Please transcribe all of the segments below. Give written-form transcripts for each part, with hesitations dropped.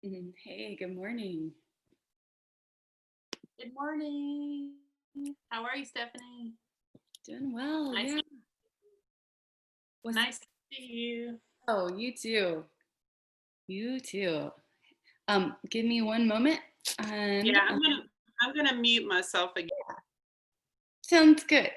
Hey, good morning. Good morning. How are you, Stephanie? Doing well, Nice, yeah. What's nice to see you. Oh, you too. You too. Give me one moment and Yeah, I'm gonna mute myself again. sounds good.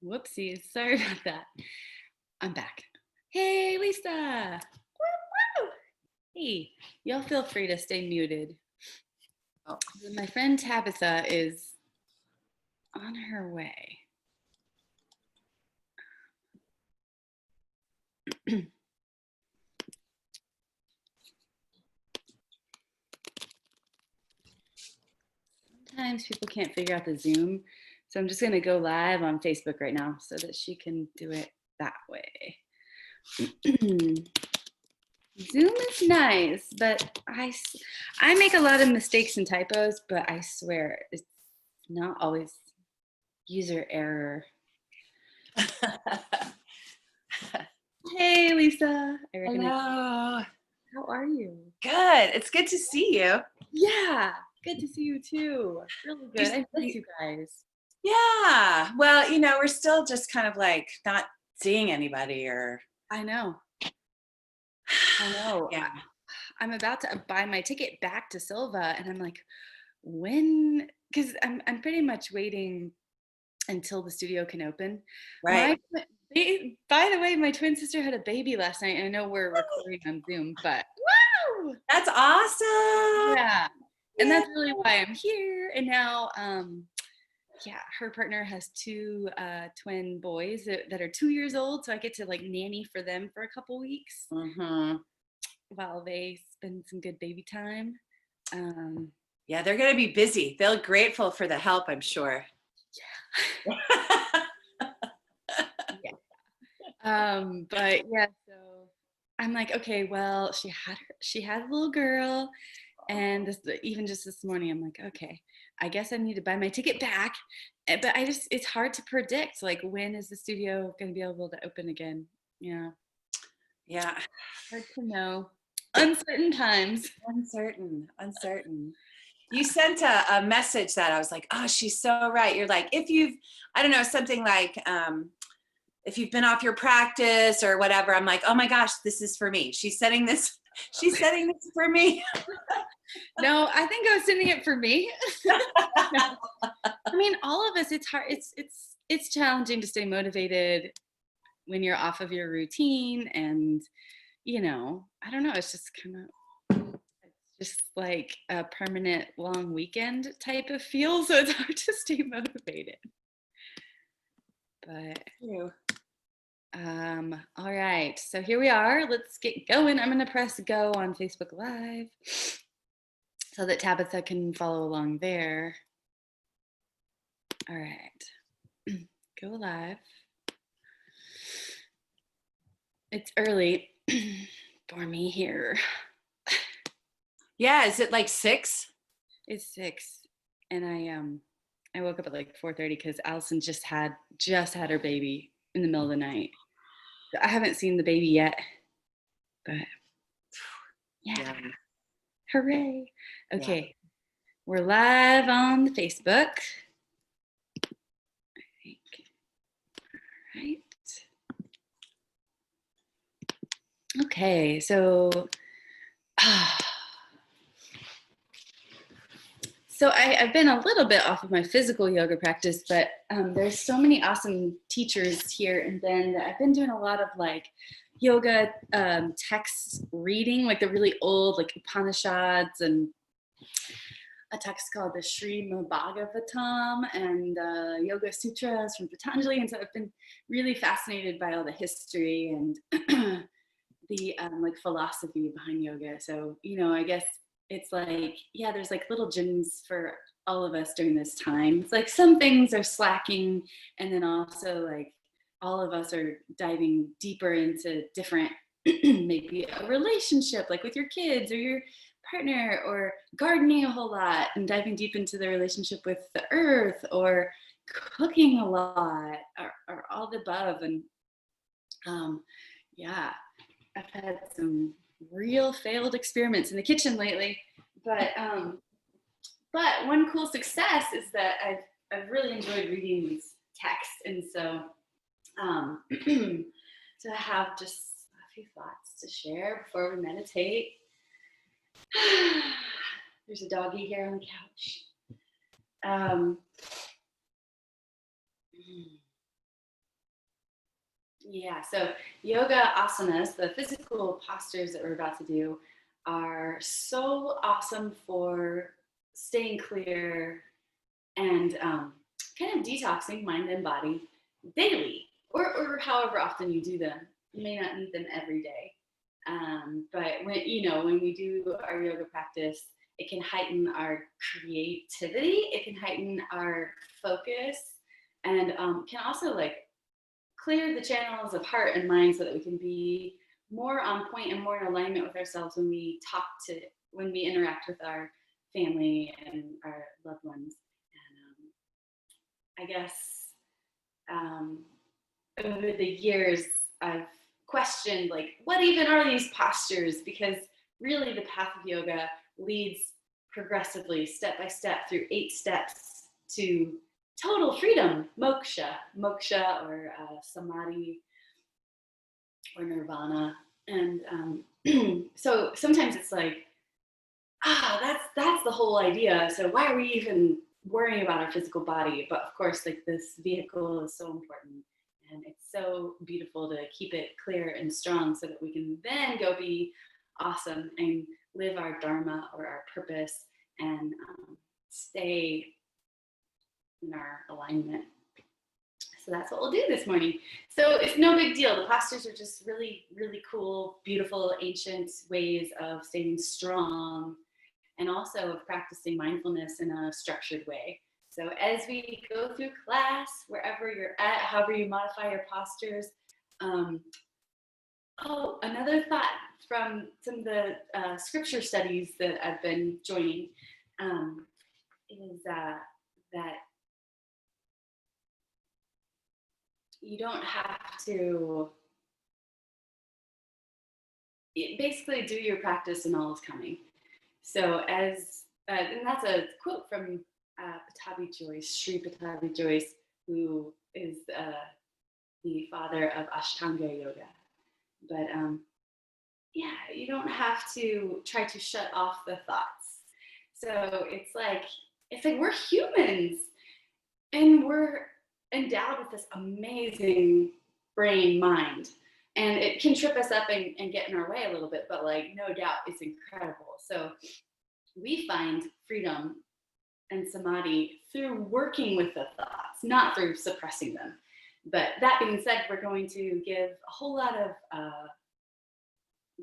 Whoopsies. Sorry about that. I'm back. Hey, Lisa. Woo, woo. Hey, y'all feel free to stay muted. Oh, my friend Tabitha is on her way. Sometimes people can't figure out the Zoom, so I'm just going to go live on Facebook right now so that she can do it that way. Zoom is nice, but I make a lot of mistakes and typos, but I swear it's not always user error. Hey, Lisa. Hello. How are you? Good. It's good to see you. Yeah, good to see you too. Really good. I miss you guys. Yeah. Well, we're still just kind of like not seeing anybody or. I know. Yeah. I'm about to buy my ticket back to Silva, and I'm like, when? Because I'm pretty much waiting until the studio can open. Right. By the way, my twin sister had a baby last night, and I know we're recording on Zoom, but wow, That's awesome. yeah, and that's really why I'm here. And now, yeah, her partner has two twin boys that are 2 years old, so I get to like nanny for them for a couple weeks while they spend some good baby time. Yeah, they're going to be busy. They're grateful for the help, I'm sure. Yeah. But yeah, so I'm like, okay, well, she had a little girl, and even just this morning, I'm like, okay, I guess I need to buy my ticket back. But it's hard to predict, like, when is the studio going to be able to open again? Yeah. Yeah. Hard to know. Uncertain times. Uncertain. You sent a message that I was like, oh, she's so right. You're like, if you've, I don't know, something like, if you've been off your practice or whatever, I'm like, oh my gosh, this is for me. She's setting this for me. No, I think I was sending it for me. I mean, all of us, it's hard. It's challenging to stay motivated when you're off of your routine, and I don't know. It's just just like a permanent long weekend type of feel, so it's hard to stay motivated. But all right, so here we are. Let's get going. I'm gonna press go on Facebook Live so that Tabitha can follow along there. All right, go live. It's early for me here. Yeah, is it like 6? It's 6, and I woke up at like 4:30 because Allison just had her baby in the middle of the night. I haven't seen the baby yet, but yeah. Hooray. Okay, yeah. We're live on the Facebook. I think. All right. Okay, so I've been a little bit off of my physical yoga practice, but there's so many awesome teachers here in Bend that I've been doing a lot of like yoga text reading, like the really old like Upanishads and a text called the Srimad Bhagavatam and Yoga Sutras from Patanjali. And so I've been really fascinated by all the history and the like philosophy behind yoga. So, I guess it's like, yeah, there's like little gems for all of us during this time. It's like some things are slacking, and then also like all of us are diving deeper into different, maybe a relationship, like with your kids or your partner, or gardening a whole lot and diving deep into the relationship with the earth, or cooking a lot, or all the above. And yeah, I've had some real failed experiments in the kitchen lately, but one cool success is that I've really enjoyed reading these texts, and so so I have just a few thoughts to share before we meditate. There's a doggy here on the couch. Yeah, so yoga asanas, the physical postures that we're about to do, are so awesome for staying clear and kind of detoxing mind and body daily, or however often you do them. You may not need them every day, but when we do our yoga practice, it can heighten our creativity. It can heighten our focus, and can also like clear the channels of heart and mind so that we can be more on point and more in alignment with ourselves when we interact with our family and our loved ones. And I guess um, over the years, I've questioned like, what even are these postures? Because really the path of yoga leads progressively, step by step, through 8 steps to total freedom, moksha or samadhi or nirvana. And so sometimes it's like, that's the whole idea. So why are we even worrying about our physical body? But of course, like this vehicle is so important, and it's so beautiful to keep it clear and strong so that we can then go be awesome and live our dharma or our purpose and stay in our alignment. So that's what we'll do this morning. So it's no big deal. The postures are just really, really cool, beautiful, ancient ways of staying strong and also of practicing mindfulness in a structured way. So as we go through class, wherever you're at, however you modify your postures. Another thought from some of the scripture studies that I've been joining is that you don't have to basically do your practice and all is coming. So and that's a quote from Pattabhi Jois, Sri Pattabhi Jois, who is the father of Ashtanga yoga. But you don't have to try to shut off the thoughts. So it's like we're humans and we're endowed with this amazing brain mind, and it can trip us up and get in our way a little bit, but like no doubt it's incredible. So we find freedom and samadhi through working with the thoughts, not through suppressing them. But that being said, we're going to give a whole lot of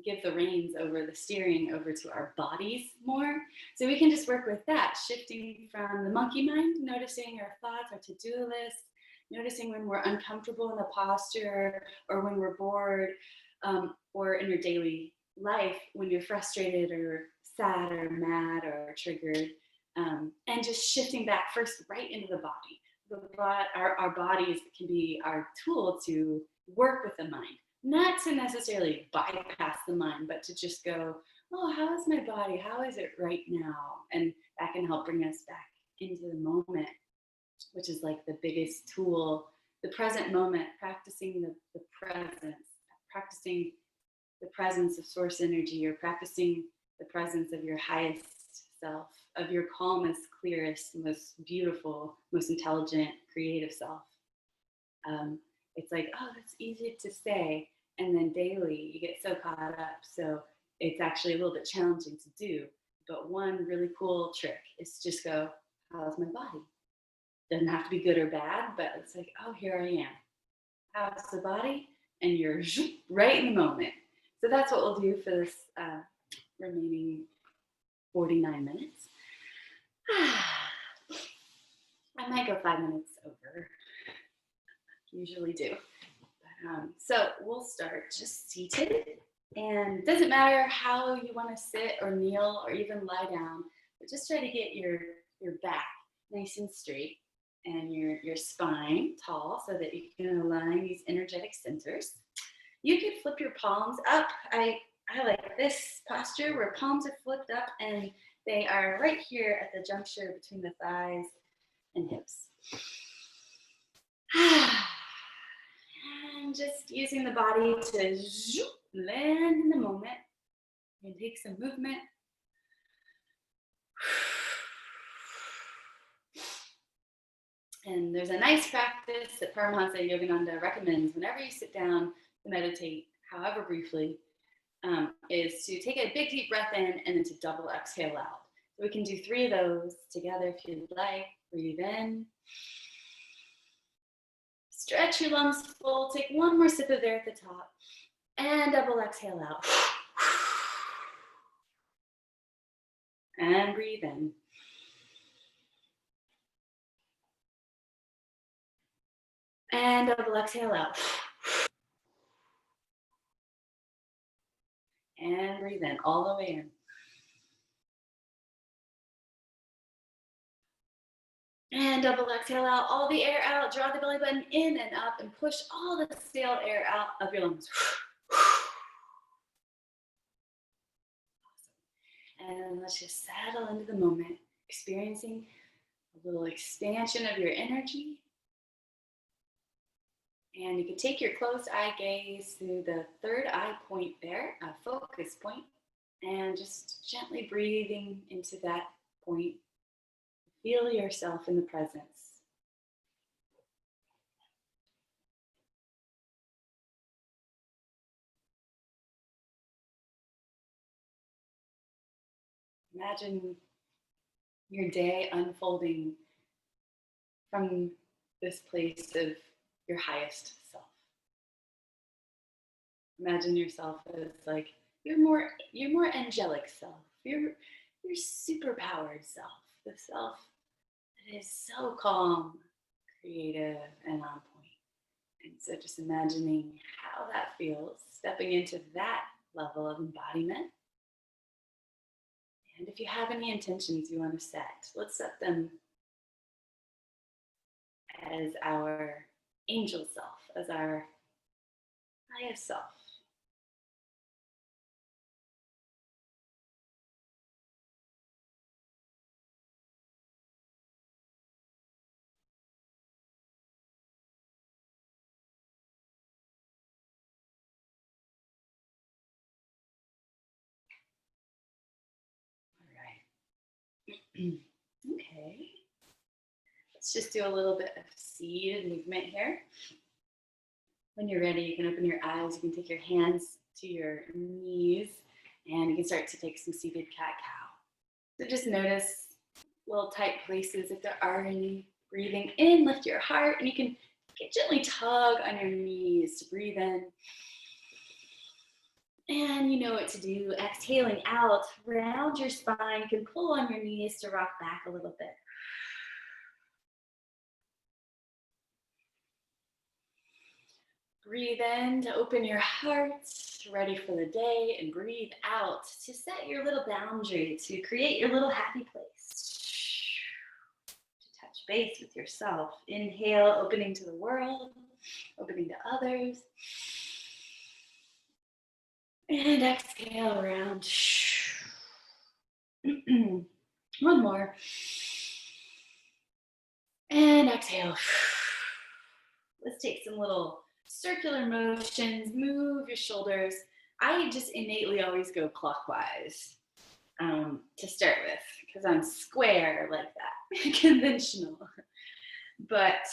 give the reins over the steering over to our bodies more. So we can just work with that, shifting from the monkey mind, noticing our thoughts, our to-do list, noticing when we're uncomfortable in the posture or when we're bored, or in your daily life when you're frustrated or sad or mad or triggered, and just shifting back first right into the body. Our bodies can be our tool to work with the mind, not to necessarily bypass the mind, but to just go, oh, how is my body? How is it right now? And that can help bring us back into the moment, which is like the biggest tool, the present moment, practicing the presence, practicing the presence of source energy, or practicing the presence of your highest self, of your calmest, clearest, most beautiful, most intelligent, creative self. It's like, oh, that's easy to say. And then daily you get so caught up. So it's actually a little bit challenging to do. But one really cool trick is just go, how's my body? Doesn't have to be good or bad, but it's like, oh, here I am. How's the body? And you're right in the moment. So that's what we'll do for this remaining 49 minutes. I might go 5 minutes over. Usually do. So we'll start just seated. And it doesn't matter how you want to sit or kneel or even lie down, but just try to get your back nice and straight and your spine tall so that you can align these energetic centers. You can flip your palms up. I like this posture where palms are flipped up and they are right here at the juncture between the thighs and hips. And just using the body to land in the moment and take some movement. And there's a nice practice that Paramahansa Yogananda recommends whenever you sit down to meditate, however briefly, is to take a big deep breath in and then to double exhale out. So we can do 3 of those together if you'd like. Breathe in. Stretch your lungs full. Take 1 more sip of air at the top. And double exhale out. And breathe in. And double exhale out. And breathe in all the way in. And double exhale out, all the air out. Draw the belly button in and up and push all the stale air out of your lungs. And let's just settle into the moment, experiencing a little expansion of your energy. And you can take your closed eye gaze through the 3rd eye point there, a focus point, and just gently breathing into that point. Feel yourself in the presence. Imagine your day unfolding from this place of your highest self. Imagine yourself as like your more angelic self, your superpowered self, the self that is so calm, creative, and on point. And so just imagining how that feels, stepping into that level of embodiment. And if you have any intentions you want to set, let's set them as our angel self, as our highest self. Okay, let's just do a little bit of seated movement here. When you're ready, you can open your eyes, you can take your hands to your knees, and you can start to take some seated cat-cow. So just notice little tight places if there are any. Breathing in, lift your heart, and you can gently tug on your knees to breathe in. And you know what to do. Exhaling out, round your spine. You can pull on your knees to rock back a little bit. Breathe in to open your heart, ready for the day, and breathe out to set your little boundary, to create your little happy place. To touch base with yourself. Inhale, opening to the world, opening to others. And exhale around. One more. And exhale. Let's take some little circular motions. Move your shoulders. I just innately always go clockwise to start with because I'm square like that, conventional. But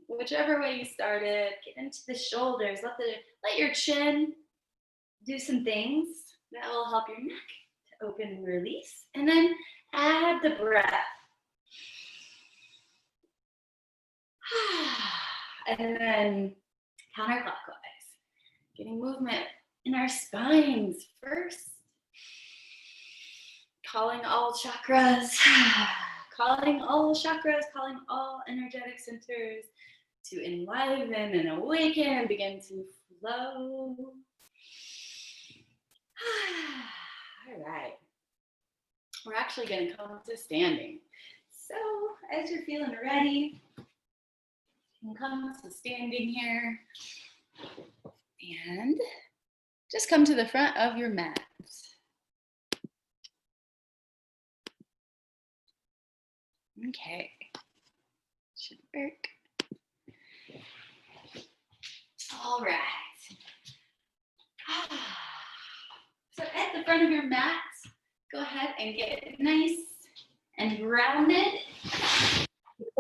whichever way you started, get into the shoulders. Let your chin do some things that will help your neck to open and release. And then add the breath. And then counterclockwise, getting movement in our spines first. Calling all chakras, calling all energetic centers to enliven and awaken and begin to flow. All right. We're actually going to come to standing. So as you're feeling ready, you can come to standing here and just come to the front of your mat. Okay, should work. All right. So at the front of your mat, go ahead and get nice and grounded.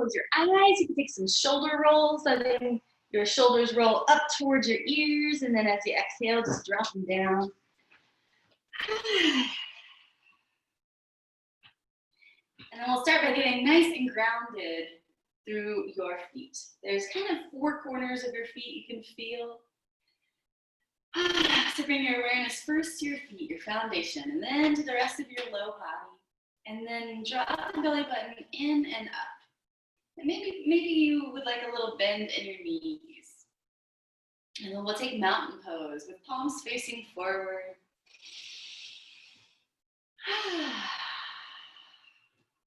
close your eyes. You can take some shoulder rolls. So then your shoulders roll up towards your ears. And then as you exhale, just drop them down. And then we'll start by getting nice and grounded through your feet. There's kind of 4 corners of your feet you can feel. So bring your awareness first to your feet, your foundation, and then to the rest of your low body. And then drop the belly button in and up. And maybe you would like a little bend in your knees. And then we'll take mountain pose with palms facing forward.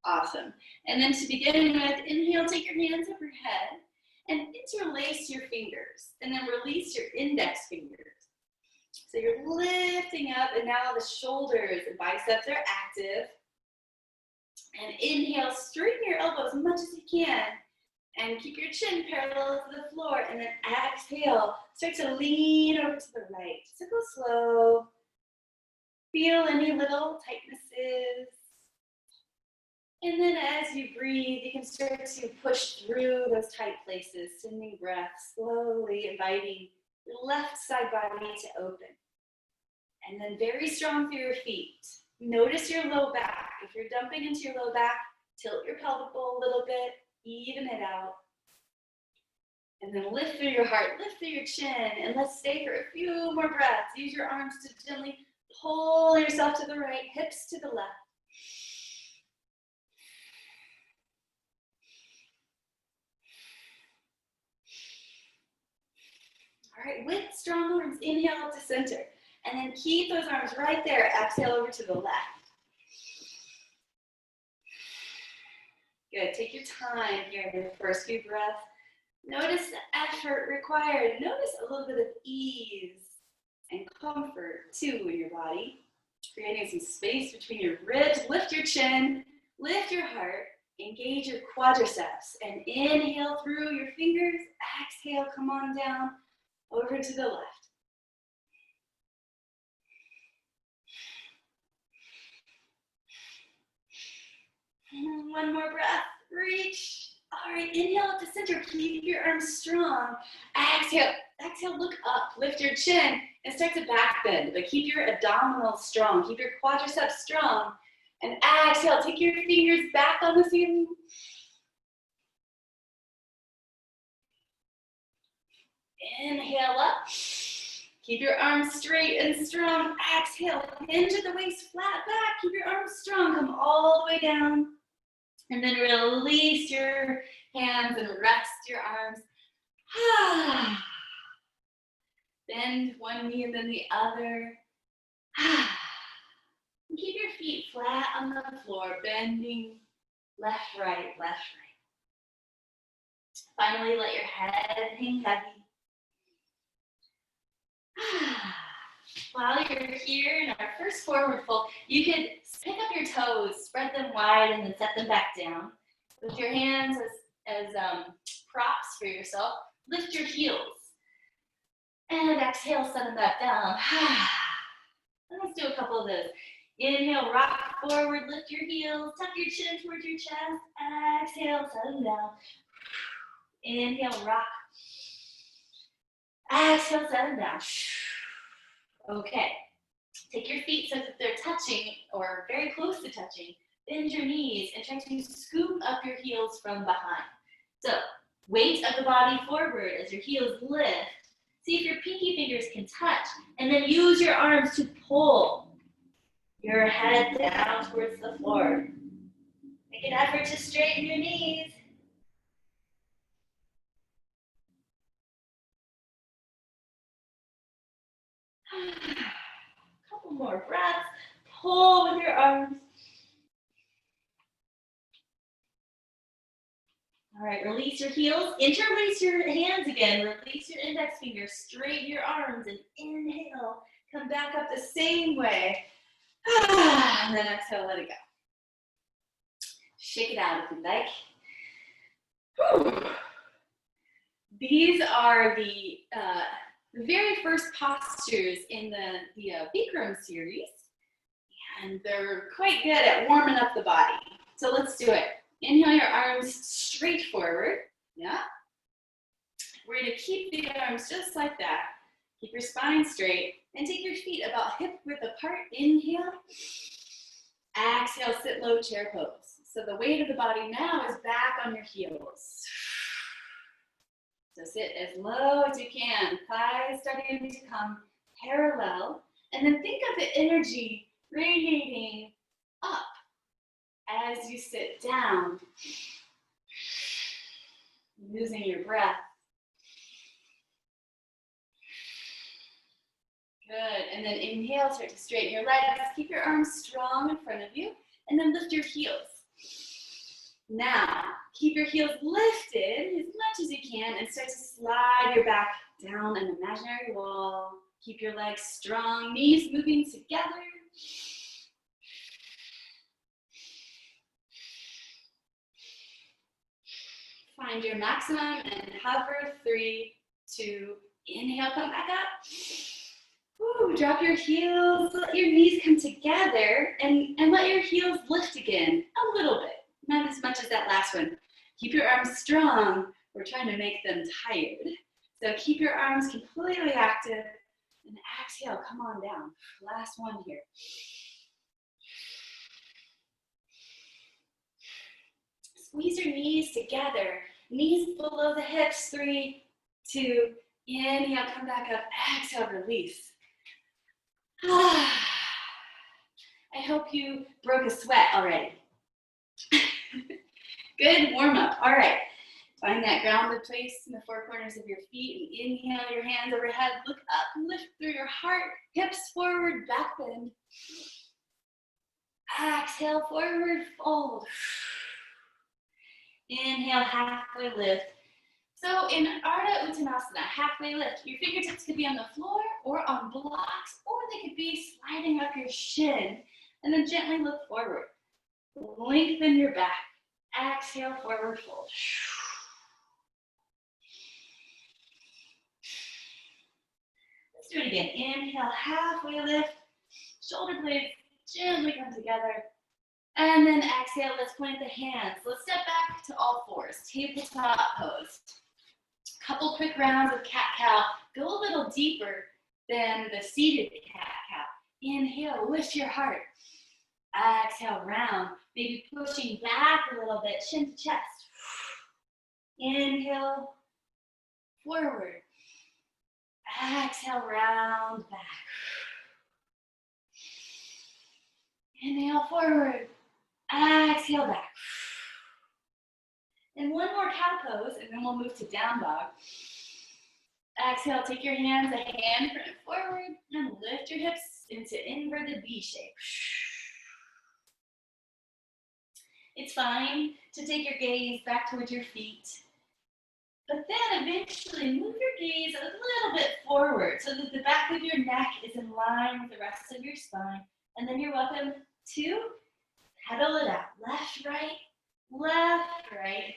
Awesome. And then to begin with, inhale, take your hands overhead and interlace your fingers. And then release your index fingers. So you're lifting up, and now the shoulders and biceps are active. And inhale, straighten your elbows as much as you can. And keep your chin parallel to the floor. And then exhale, start to lean over to the right. So go slow. Feel any little tightnesses. And then as you breathe, you can start to push through those tight places, sending breath, slowly inviting your left side body to open. And then very strong through your feet. Notice your low back. If you're dumping into your low back, tilt your pelvic bowl a little bit, even it out. And then lift through your heart, lift through your chin, and let's stay for a few more breaths. Use your arms to gently pull yourself to the right, hips to the left. All right, with strong arms, inhale up to center. And then keep those arms right there. Exhale over to the left. Good, take your time here in the first few breaths. Notice the effort required. Notice a little bit of ease and comfort too in your body. Creating some space between your ribs. Lift your chin, lift your heart, engage your quadriceps. And inhale through your fingers. Exhale, come on down over to the left. One more breath, reach. All right, inhale up to center, keep your arms strong. Exhale, look up, lift your chin, and start to back bend, but keep your abdominals strong, keep your quadriceps strong. And exhale, take your fingers back on the ceiling. Inhale up, keep your arms straight and strong. Exhale, hinge at the waist, flat back, keep your arms strong, come all the way down. And then release your hands and rest your arms. Bend one knee and then the other. And keep your feet flat on the floor, bending left, right, left, right. Finally, let your head hang heavy. While you're here in our first forward fold, you could pick up your toes, spread them wide, and then set them back down. With your hands as props for yourself, lift your heels. And exhale, set them back down. Let's do a couple of those. Inhale, rock forward, lift your heels, tuck your chin towards your chest. Exhale, set them down. Inhale, rock. Exhale, set them down. Okay. Take your feet so that they're touching or very close to touching. Bend your knees and try to scoop up your heels from behind. So, weight of the body forward as your heels lift. See if your pinky fingers can touch, and then use your arms to pull your head down towards the floor. Make an effort to straighten your knees. Couple more breaths. Pull with your arms. All right, release your heels. Interlace your hands again. Release your index finger. Straighten your arms and inhale. Come back up the same way. And then exhale, let it go. Shake it out if you like. These are the very first postures in the Bikram series. And they're quite good at warming up the body. So let's do it. Inhale your arms straight forward. Yeah. We're gonna keep the arms just like that. Keep your spine straight and take your feet about hip width apart. Inhale. Exhale, sit low chair pose. So the weight of the body now is back on your heels. So sit as low as you can. Thighs starting to come parallel. And then think of the energy radiating up as you sit down. Using your breath. Good, and then inhale, start to straighten your legs. Keep your arms strong in front of you, and then lift your heels. Now, keep your heels lifted as much as you can, and start to slide your back down an imaginary wall. Keep your legs strong, knees moving together. Find your maximum and hover. 3, 2, inhale, come back up. Woo, drop your heels, let your knees come together, and let your heels lift again a little bit. Not as much as that last one. Keep your arms strong. We're trying to make them tired. So keep your arms completely active, and exhale, come on down. Last one here. Squeeze your knees together. Knees below the hips. 3, 2, inhale, come back up. Exhale, release. I hope you broke a sweat already. Good warm up. All right. Find that grounded place in the four corners of your feet and inhale your hands overhead. Look up, lift through your heart. Hips forward, back bend. Exhale, forward fold. Inhale, halfway lift. So in Ardha Uttanasana, halfway lift, your fingertips could be on the floor or on blocks, or they could be sliding up your shin, and then gently look forward. Lengthen your back. Exhale, forward fold. Let's do it again. Inhale, halfway lift. Shoulder blades gently come together. And then exhale, let's point the hands. Let's step back to all fours. Tabletop pose. Couple quick rounds of cat-cow. Go a little deeper than the seated cat-cow. Inhale, lift your heart. Exhale, round. Maybe pushing back a little bit, chin to chest. Inhale, forward. Exhale, round back. Inhale, forward. Exhale, back. And one more cow pose, and then we'll move to down dog. Exhale, take your hands a hand front and forward, and lift your hips into inverted V shape. It's fine to take your gaze back towards your feet, but then eventually move your gaze a little bit forward so that the back of your neck is in line with the rest of your spine. And then you're welcome to pedal it out. Left, right, left, right.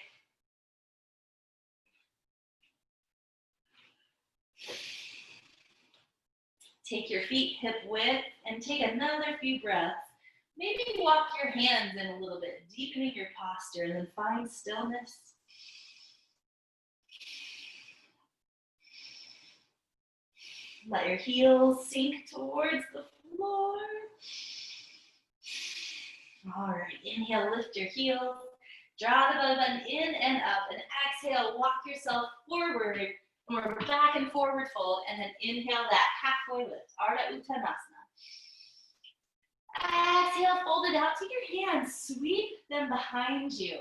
Take your feet hip width and take another few breaths. Maybe walk your hands in a little bit, deepening your posture, and then find stillness. Let your heels sink towards the floor. All right, inhale, lift your heels. Draw the belly button in and up, and exhale, walk yourself forward, or back and forward fold, and then inhale that halfway lift, Ardha Uttanasana. Exhale, fold it out, take your hands, sweep them behind you,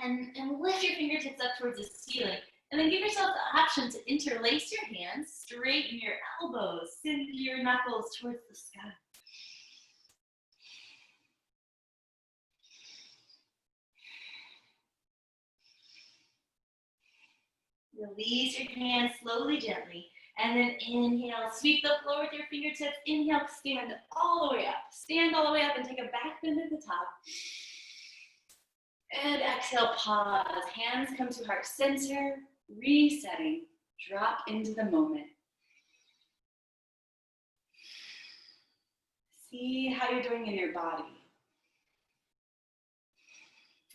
and lift your fingertips up towards the ceiling. And then give yourself the option to interlace your hands, straighten your elbows, send your knuckles towards the sky. Release your hands slowly, gently, and then inhale, sweep the floor with your fingertips. Inhale, stand all the way up. Stand all the way up and take a back bend at the top. And exhale, pause. Hands come to heart center, resetting. Drop into the moment. See how you're doing in your body.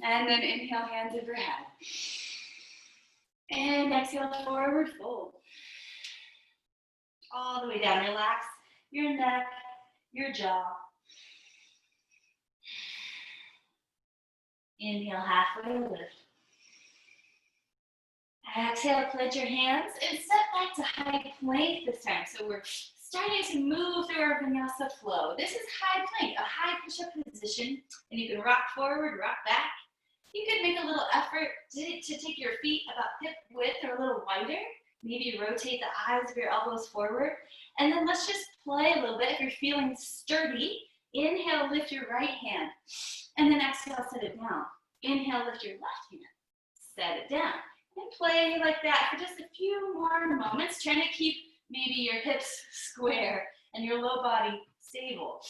And then inhale, hands overhead. And exhale, forward fold. All the way down. Relax your neck, your jaw. Inhale, halfway lift. Exhale, plant your hands and step back to high plank this time. So we're starting to move through our vinyasa flow. This is high plank, a high push-up position, and you can rock forward, rock back. You could make a little effort to take your feet about hip width or a little wider. Maybe rotate the eyes of your elbows forward. And then let's just play a little bit. If you're feeling sturdy, inhale, lift your right hand. And then exhale, set it down. Inhale, lift your left hand. Set it down. And play like that for just a few more moments, trying to keep maybe your hips square and your low body stable.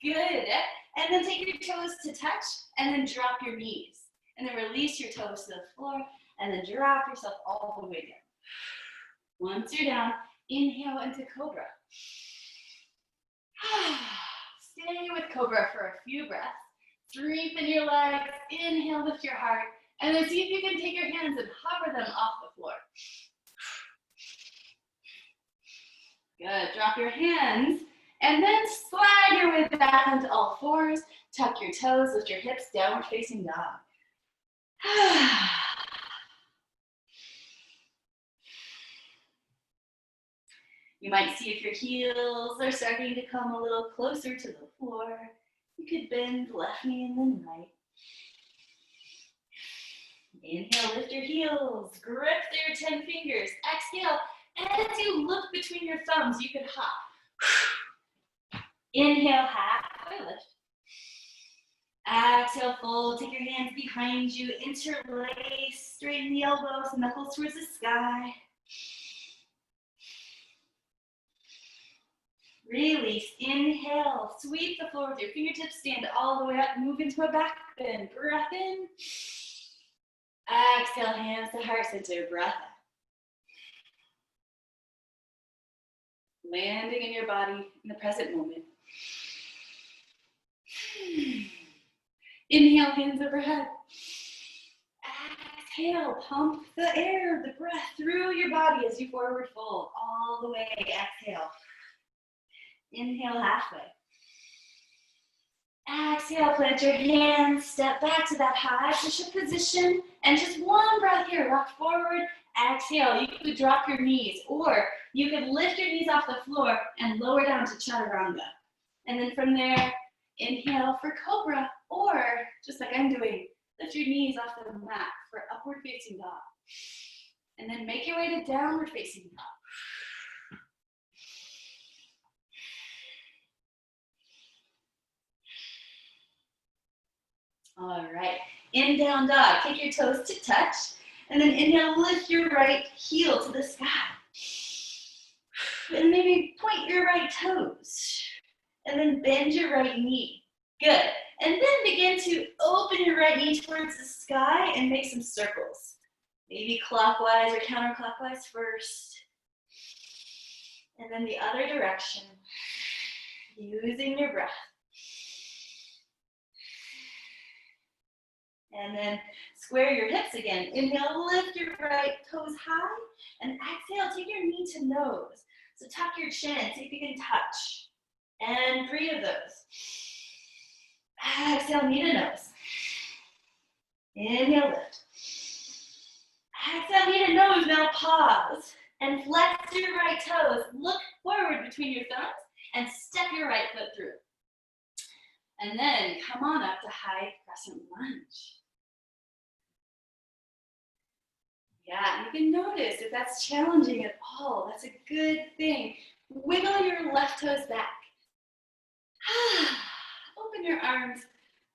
Good. And then take your toes to touch and then drop your knees. And then release your toes to the floor and then drop yourself all the way down. Once you're down, inhale into Cobra. Stay with Cobra for a few breaths. Strengthen your legs, inhale, lift your heart, and then see if you can take your hands and hover them off the floor. Good, drop your hands, and then slide your way back onto all fours, tuck your toes, lift your hips, downward facing dog. You might see if your heels are starting to come a little closer to the floor. You could bend left knee and then right. Inhale, lift your heels, grip their 10 fingers. Exhale, as you look between your thumbs, you could hop. Inhale, halfway lift. Exhale, fold, take your hands behind you, interlace, straighten the elbows, knuckles towards the sky. Release, inhale, sweep the floor with your fingertips, stand all the way up, move into a back bend, breath in. Exhale, hands to heart center, breath out. Landing in your body in the present moment. Inhale, hands overhead. Exhale, pump the air, the breath through your body as you forward fold, all the way, exhale. Inhale, halfway. Exhale, plant your hands, step back to that high push-up position, and just one breath here, rock forward, exhale. You could drop your knees, or you could lift your knees off the floor and lower down to chaturanga. And then from there, inhale for Cobra, or just like I'm doing, lift your knees off the mat for upward facing dog. And then make your way to downward facing dog. All right, in down dog, take your toes to touch, and then inhale, lift your right heel to the sky. And maybe point your right toes, and then bend your right knee. Good, and then begin to open your right knee towards the sky and make some circles. Maybe clockwise or counterclockwise first, and then the other direction, using your breath. And then square your hips again. Inhale, lift your right toes high. And exhale, take your knee to nose. So tuck your chin, see if you can touch. And 3 of those. Exhale, knee to nose. Inhale, lift. Exhale, knee to nose. Now pause. And flex your right toes. Look forward between your thumbs. And step your right foot through. And then come on up to high crescent lunge. Yeah, you can notice if that's challenging at all. That's a good thing. Wiggle your left toes back. Open your arms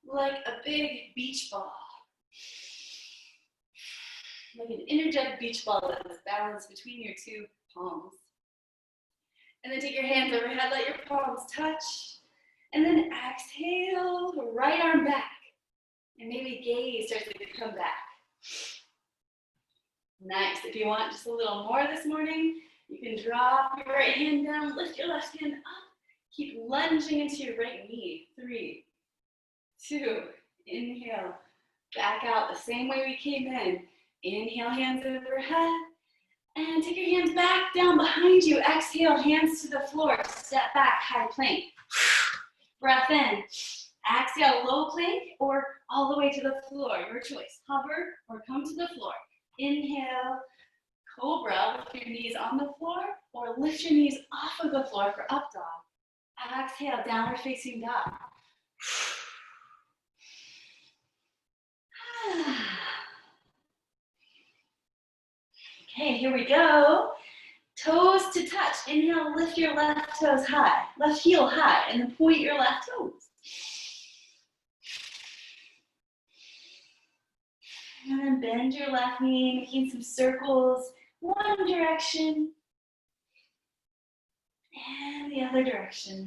like a big beach ball. Like an energetic beach ball that is balanced between your 2 palms. And then take your hands overhead, let your palms touch. And then exhale, right arm back. And maybe gaze starts to come back. Nice. If you want just a little more this morning, you can drop your right hand down, lift your left hand up, Keep lunging into your right knee. 3, 2, inhale. Back out the same way we came in. Inhale, hands overhead. And take your hands back down behind you. Exhale, hands to the floor. Step back, high plank. Breath in. Exhale, low plank or all the way to the floor. Your choice. Hover or come to the floor. Inhale, cobra with your knees on the floor or lift your knees off of the floor for up dog. Exhale, downward facing dog. Okay, here we go. Toes to touch. Inhale, lift your left toes high, left heel high, and then point your left toes. And then bend your left knee, making some circles, one direction, and the other direction.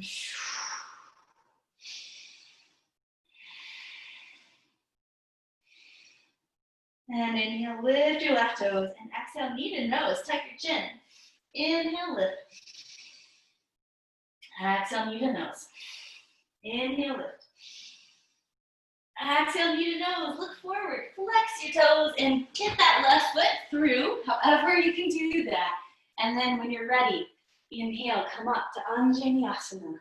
And inhale, lift your left toes, and exhale, knee to nose, tuck your chin. Inhale, lift. Exhale, knee to nose. Inhale, lift. Exhale, knee to nose, look forward, flex your toes, and get that left foot through, however you can do that. And then when you're ready, inhale, come up to Anjaneyasana.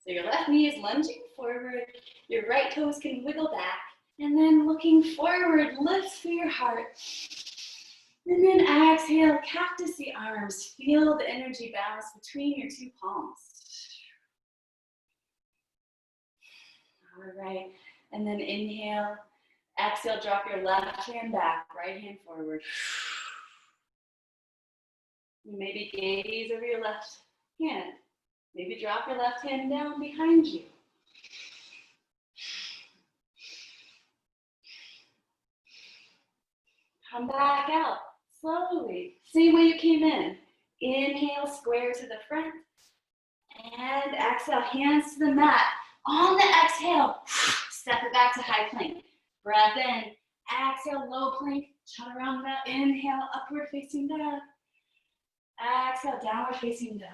So your left knee is lunging forward, your right toes can wiggle back, and then looking forward, lift through your heart. And then exhale, cactus the arms, feel the energy bounce between your two palms. All right, and then inhale, exhale, drop your left hand back, right hand forward. Maybe gaze over your left hand. Maybe drop your left hand down behind you. Come back out slowly, same way you came in. Inhale, square to the front. And exhale, hands to the mat. On the exhale, step it back to high plank. Breath in, exhale, low plank, chaturanga. Inhale, upward facing dog. Exhale, downward facing dog.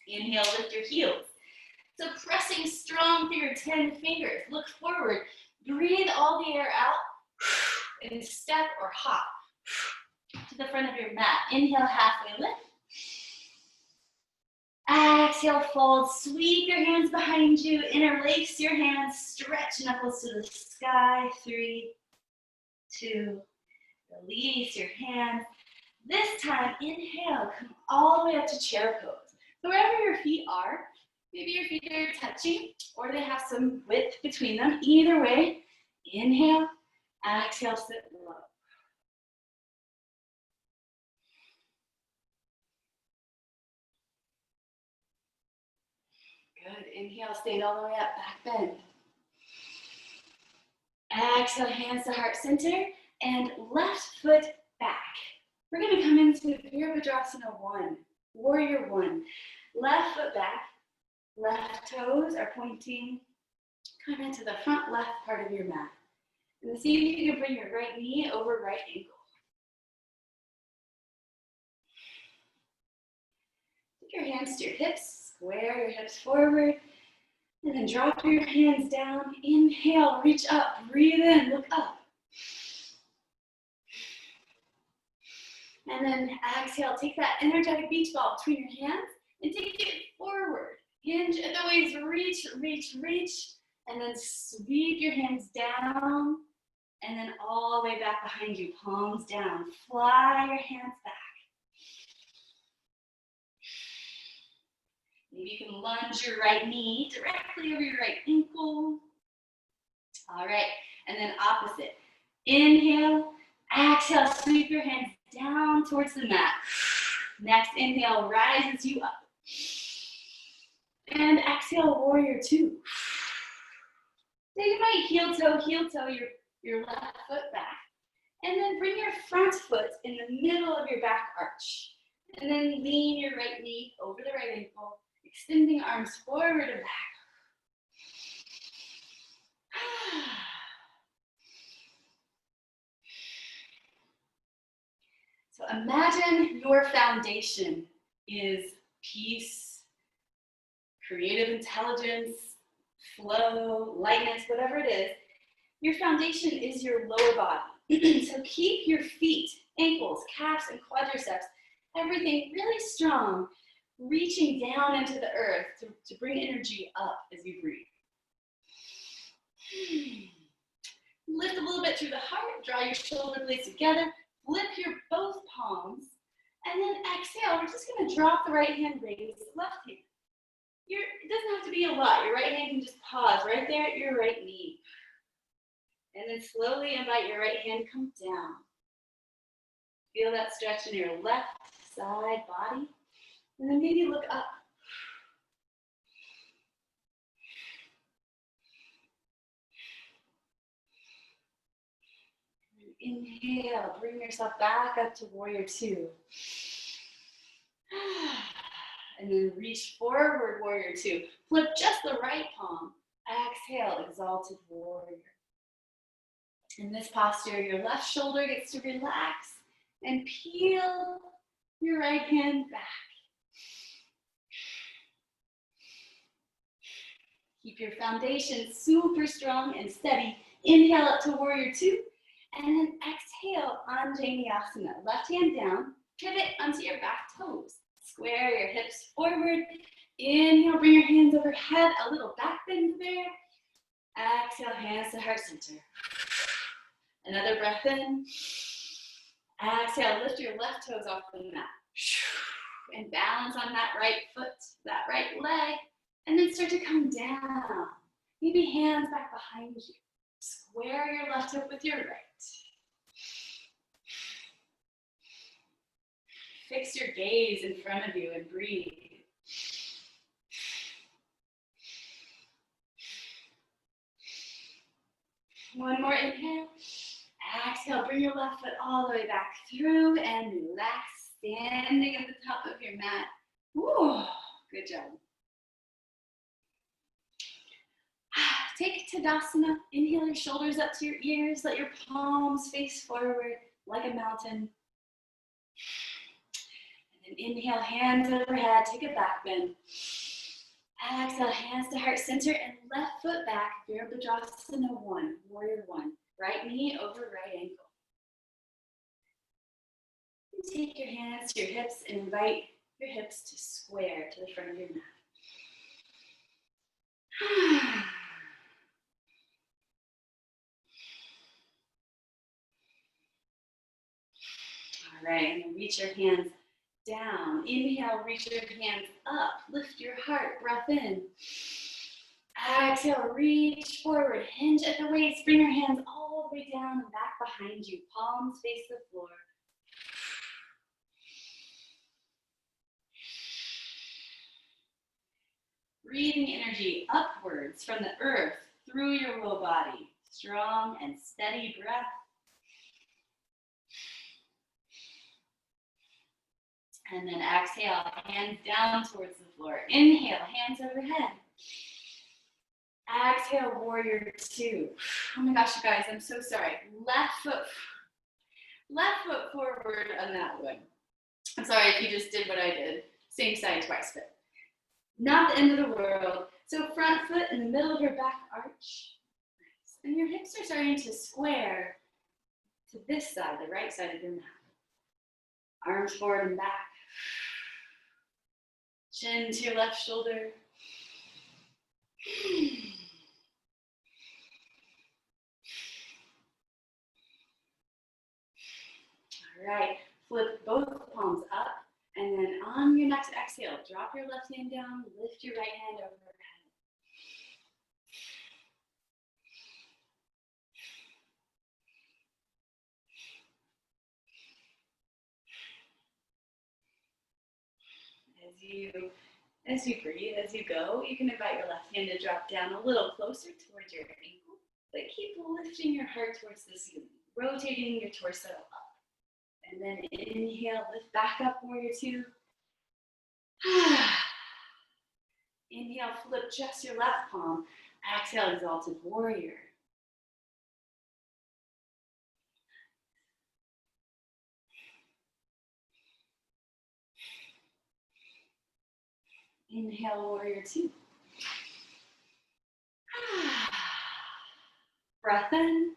Inhale, lift your heels. So pressing strong through your 10 fingers. Look forward. Breathe all the air out and step or hop to the front of your mat. Inhale, halfway lift. Exhale, fold. Sweep your hands behind you. Interlace your hands. Stretch knuckles to the sky. 3, 2, release your hands. This time, inhale, come all the way up to chair pose. So wherever your feet are, maybe your feet are touching or they have some width between them. Either way, inhale, exhale, sit low. Good, inhale, stand all the way up, back bend. Exhale, hands to heart center and left foot back. We're gonna come into Virabhadrasana 1, Warrior 1. Left foot back, left toes are pointing kind of to the front left part of your mat. And see if you can bring your right knee over right ankle. Take your hands to your hips, square your hips forward, and then drop your hands down. Inhale, reach up, breathe in, look up. And then exhale, take that energetic beach ball between your hands and take it forward. Hinge at the waist, reach, reach, reach, and then sweep your hands down and then all the way back behind you, palms down. Fly your hands back. Maybe you can lunge your right knee directly over your right ankle. All right, and then opposite. Inhale, exhale, sweep your hands down towards the mat. Next inhale rises you up. And exhale, warrior 2. So you might heel toe your left foot back. And then bring your front foot in the middle of your back arch. And then lean your right knee over the right ankle, extending arms forward and back. So imagine your foundation is peace, creative intelligence, flow, lightness, whatever it is. Your foundation is your lower body. So keep your feet, ankles, calves, and quadriceps, everything really strong, reaching down into the earth to bring energy up as you breathe. Lift a little bit through the heart, draw your shoulder blades together, flip your both palms, and then exhale. We're just gonna drop the right hand, raise the left hand. It doesn't have to be a lot. Your right hand can just pause right there at your right knee. And then slowly invite your right hand to come down. Feel that stretch in your left side body. And then maybe look up. Inhale, bring yourself back up to warrior two. And then reach forward, warrior two. Flip just the right palm. Exhale, exalted warrior. In this posture, your left shoulder gets to relax and peel your right hand back. Keep your foundation super strong and steady. Inhale up to warrior two. And then exhale, Anjaneyasana. Left hand down, pivot onto your back toes. Square your hips forward. Inhale, bring your hands overhead, a little back bend there. Exhale, hands to heart center. Another breath in. Exhale, lift your left toes off the mat. And balance on that right foot, that right leg. And then start to come down. Maybe hands back behind you. Square your left hip with your right. Fix your gaze in front of you and breathe. One more inhale. Exhale, bring your left foot all the way back through and relax, standing at the top of your mat. Woo, good job. Take Tadasana. Inhale your shoulders up to your ears. Let your palms face forward like a mountain. And then inhale, hands overhead. Take a back bend. Exhale, hands to heart center and left foot back. Virabhadrasana 1, warrior 1. Right knee over right ankle. And take your hands to your hips and invite your hips to square to the front of your mat. All right, and then reach your hands down. Inhale, reach your hands up. Lift your heart, breath in. Exhale, reach forward, hinge at the waist. Bring your hands all the way down and back behind you. Palms face the floor. Breathing energy upwards from the earth through your low body. Strong and steady breath. And then exhale, hands down towards the floor. Inhale, hands overhead. Exhale, warrior 2. Oh my gosh, you guys, I'm so sorry. Left foot forward on that one. I'm sorry if you just did what I did. Same side twice, but not the end of the world. So front foot in the middle of your back arch. Nice. And your hips are starting to square to this side, the right side of your mat. Arms forward and back. Chin to your left shoulder. All right, flip both palms up, and then on your next exhale, drop your left hand down, lift your right hand overhead. As you breathe, as you go, you can invite your left hand to drop down a little closer towards your ankle, but keep lifting your heart towards the ceiling, rotating your torso up. And then inhale, lift back up, warrior 2. Inhale, flip just your left palm. Exhale, exalted warrior. Inhale, warrior two. Breath in.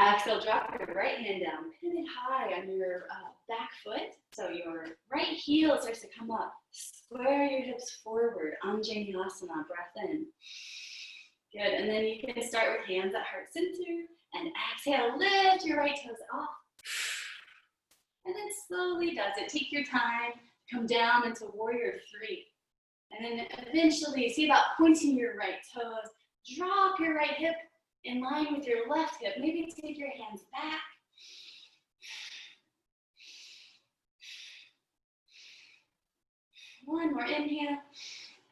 Exhale, drop your right hand down. Pin it high on your back foot. So your right heel starts to come up. Square your hips forward. Anjaneyasana, breath in. Good, and then you can start with hands at heart center. And exhale, lift your right toes off. And then slowly does it. Take your time. Come down into warrior three. And then eventually, see about pointing your right toes. Drop your right hip in line with your left hip. Maybe take your hands back. One more inhale.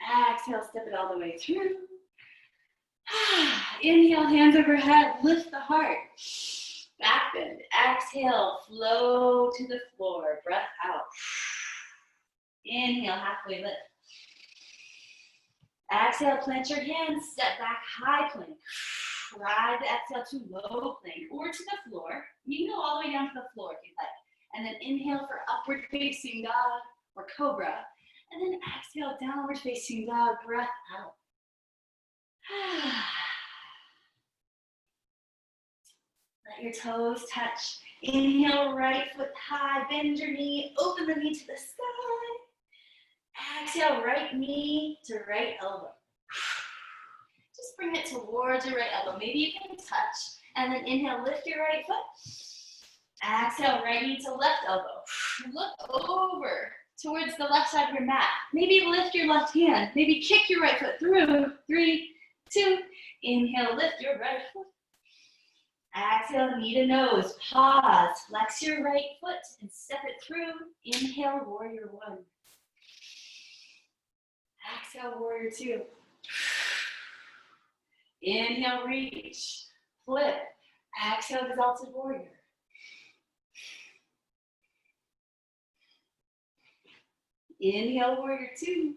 Exhale, step it all the way through. Inhale, hands overhead, lift the heart. Back bend. Exhale, flow to the floor. Breath out. Inhale, halfway lift. Exhale, plant your hands, step back, high plank. Ride the exhale to low plank or to the floor. You can go all the way down to the floor if you'd like. And then inhale for upward facing dog or cobra. And then exhale, downward facing dog, breath out. Let your toes touch. Inhale, right foot high, bend your knee, open the knee to the sky. Exhale, right knee to right elbow. Just bring it towards your right elbow. Maybe you can touch. And then inhale, lift your right foot. Exhale, right knee to left elbow. Look over towards the left side of your mat. Maybe lift your left hand. Maybe kick your right foot through. 3, 2. Inhale, lift your right foot. Exhale, knee to nose. Pause. Flex your right foot and step it through. Inhale, warrior one. Exhale, warrior two. Inhale, reach. Flip. Exhale, exalted warrior. Inhale, warrior two.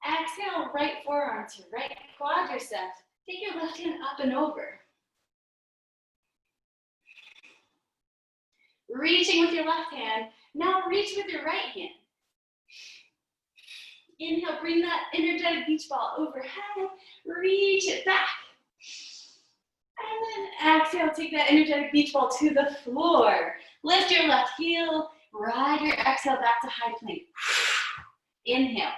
Exhale, right forearm to right quadricep. Take your left hand up and over. Reaching with your left hand. Now reach with your right hand. Inhale, bring that energetic beach ball overhead. Reach it back. And then exhale, take that energetic beach ball to the floor. Lift your left heel. Ride your exhale back to high plank. Inhale.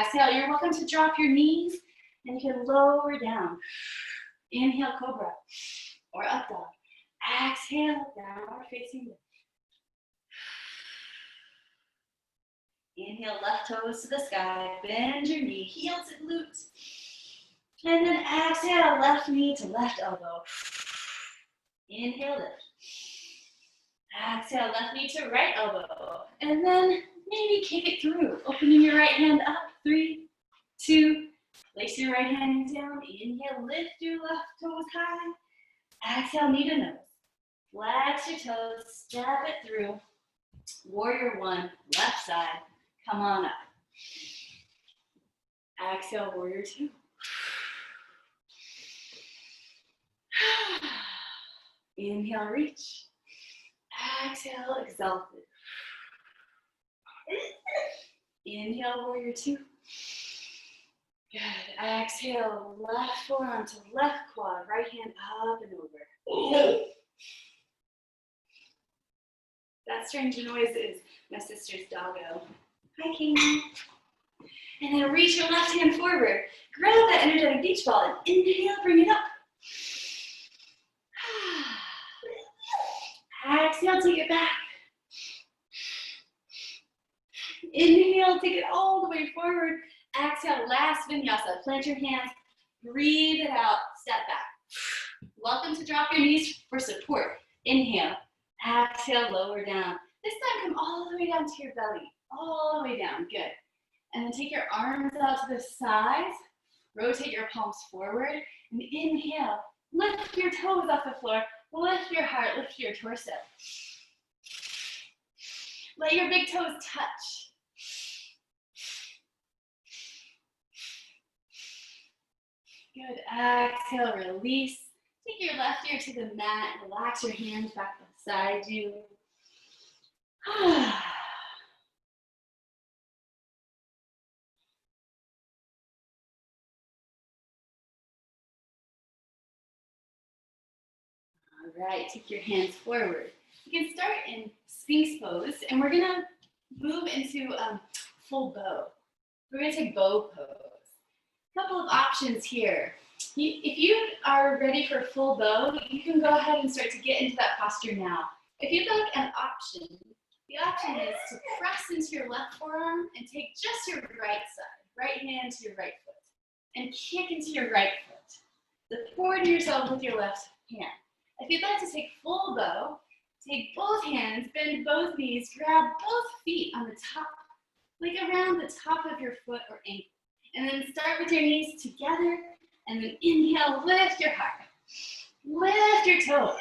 Exhale, you're welcome to drop your knees and you can lower down. Inhale, cobra or up dog. Exhale, downward facing dog. Inhale, left toes to the sky. Bend your knee, heel to glute. And then exhale, left knee to left elbow. Inhale, lift. Exhale, left knee to right elbow. And then maybe kick it through. Opening your right hand up. 3, 2. Place your right hand down. Inhale, lift your left toes high. Exhale, knee to nose. Flex your toes, step it through. Warrior one, left side. Come on up. Exhale, warrior two. Inhale, reach. Exhale, exalted. Inhale, warrior two. Good. Exhale, left forearm to left quad, right hand up and over. That strange noise is my sister's doggo. Hi, Katie. And then reach your left hand forward. Grab that energetic beach ball and inhale, bring it up. Exhale, take it back. Inhale, take it all the way forward. Exhale, last vinyasa. Plant your hands, breathe it out, step back. Welcome to drop your knees for support. Inhale, exhale, lower down. This time come all the way down to your belly, all the way down, good. And then take your arms out to the sides, rotate your palms forward, and inhale, lift your toes off the floor, lift your heart, lift your torso. Let your big toes touch. Good, exhale, release. Take your left ear to the mat, relax your hands back beside you. All right, take your hands forward. You can start in Sphinx pose, and we're gonna move into full bow. We're gonna take bow pose. Couple of options here. If you are ready for full bow, you can go ahead and start to get into that posture now. If you'd like an option, the option is to press into your left forearm and take just your right side, right hand to your right foot, and kick into your right foot. Support yourself with your left hand. If you'd like to take full bow, take both hands, bend both knees, grab both feet on the top, like around the top of your foot or ankle. And then start with your knees together, and then inhale, lift your heart. Lift your toes.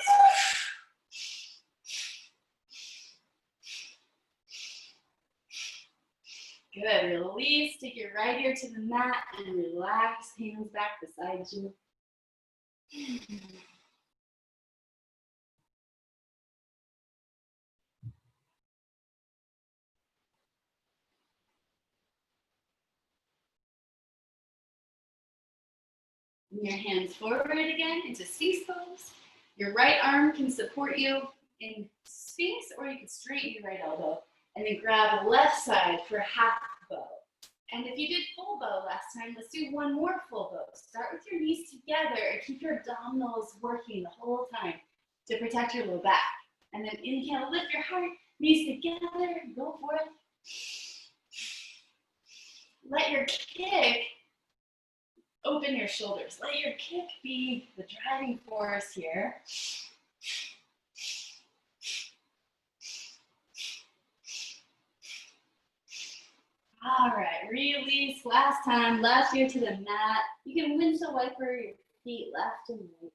Good, release, take your right ear to the mat and relax, hands back beside you. Bring your hands forward again into Sphinx pose. Your right arm can support you in Sphinx, or you can straighten your right elbow and then grab the left side for half bow. And if you did full bow last time, let's do one more full bow. Start with your knees together and keep your abdominals working the whole time to protect your low back. And then inhale, lift your heart, knees together, go for it. Let your kick open your shoulders. Let your kick be the driving force here. All right, release. Last time, last ear to the mat. You can windshield wiper your feet left and right.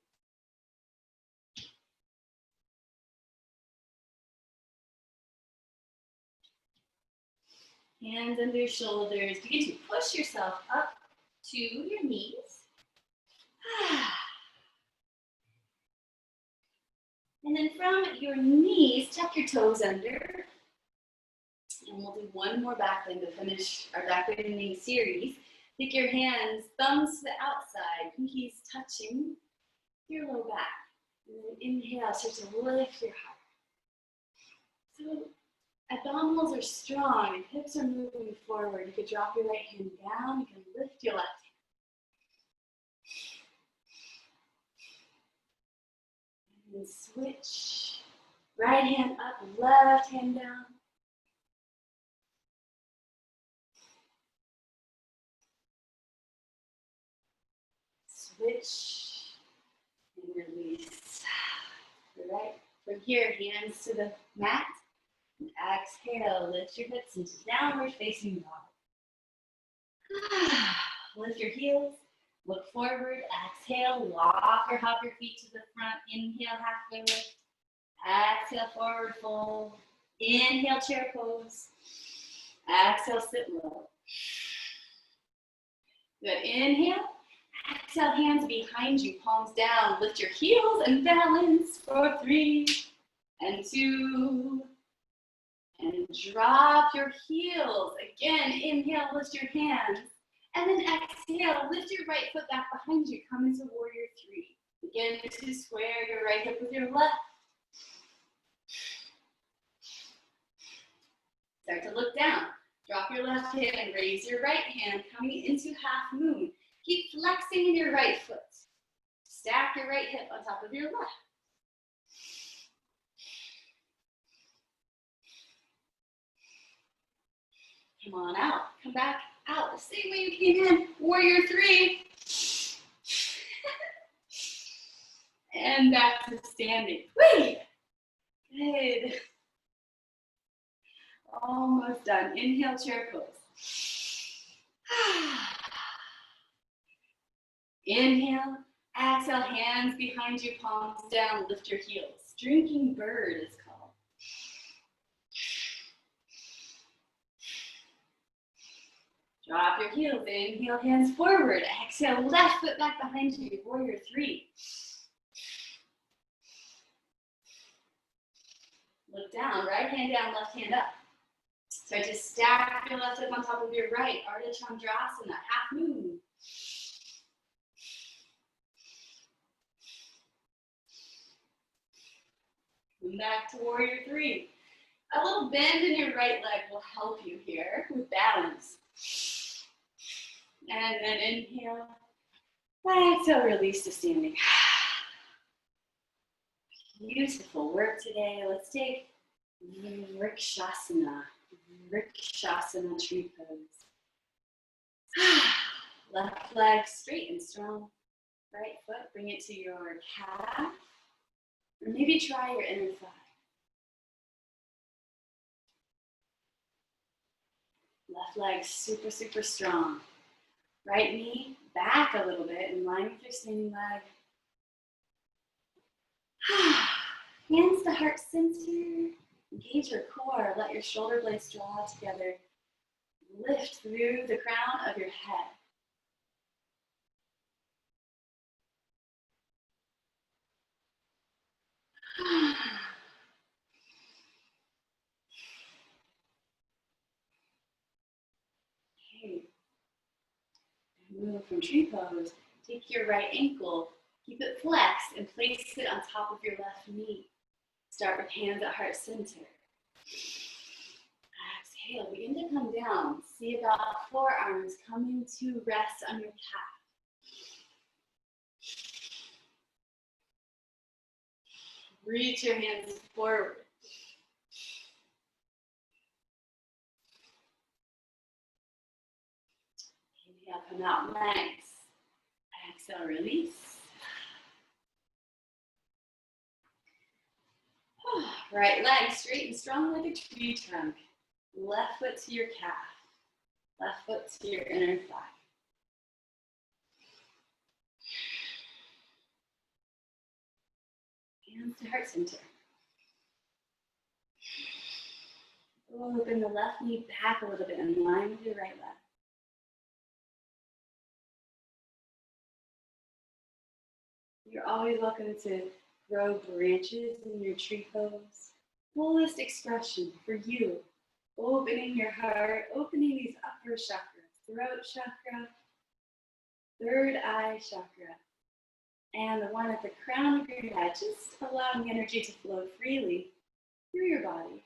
Hands under your shoulders. Begin to push yourself up to your knees. And then from your knees, tuck your toes under. And we'll do one more back bend to finish our back bending series. Take your hands, thumbs to the outside, pinkies touching your low back. And then inhale, start to lift your heart. So abdominals are strong, hips are moving forward. You could drop your right hand down, you can lift your left hand. And switch. Right hand up, left hand down. Switch and release. All right, from here, hands to the mat. And exhale, lift your hips into downward facing dog. Lift your heels, look forward, exhale, walk or hop your feet to the front. Inhale, halfway lift. Exhale, forward fold. Inhale, chair pose. Exhale, sit low. Good, inhale. Exhale, hands behind you, palms down. Lift your heels and balance for 3 and 2. And drop your heels. Again, inhale, lift your hands. And then exhale, lift your right foot back behind you. Come into warrior 3. Begin to square your right hip with your left. Start to look down. Drop your left hand and raise your right hand, coming into half moon. Keep flexing in your right foot. Stack your right hip on top of your left. Come on out. Come back out the same way you came in. Warrior 3. And back to standing. Whee! Good. Almost done. Inhale, chair pose. Inhale, exhale, hands behind you, palms down, lift your heels. Drinking bird is called. Drop your heels, inhale, hands forward. Exhale, left foot back behind you, warrior 3. Look down, right hand down, left hand up. Start to stack your left hip on top of your right, Ardha Chandrasana, half moon. Come back to warrior three. A little bend in your right leg will help you here with balance. And then inhale. Exhale, release to standing. Beautiful work today. Let's take Vrikshasana. Vrikshasana tree pose. Left leg straight and strong. Right foot, bring it to your calf. Or maybe try your inner thigh. Left leg super, super strong. Right knee back a little bit in line with your standing leg. Hands to heart center. Engage your core. Let your shoulder blades draw together. Lift through the crown of your head. Okay. Move from tree pose. Take your right ankle, keep it flexed, and place it on top of your left knee. Start with hands at heart center. Exhale, begin to come down. See about forearms coming to rest on your calf. Reach your hands forward. Inhale, come out nice. Exhale, release. Right leg straight and strong like a tree trunk. Left foot to your calf. Left foot to your inner thigh. Hands to heart center. Open the left knee back a little bit in line with your right leg. You're always welcome to grow branches in your tree pose. Fullest expression for you. Opening your heart, opening these upper chakras, throat chakra, third eye chakra, and the one at the crown of your head, just allowing energy to flow freely through your body.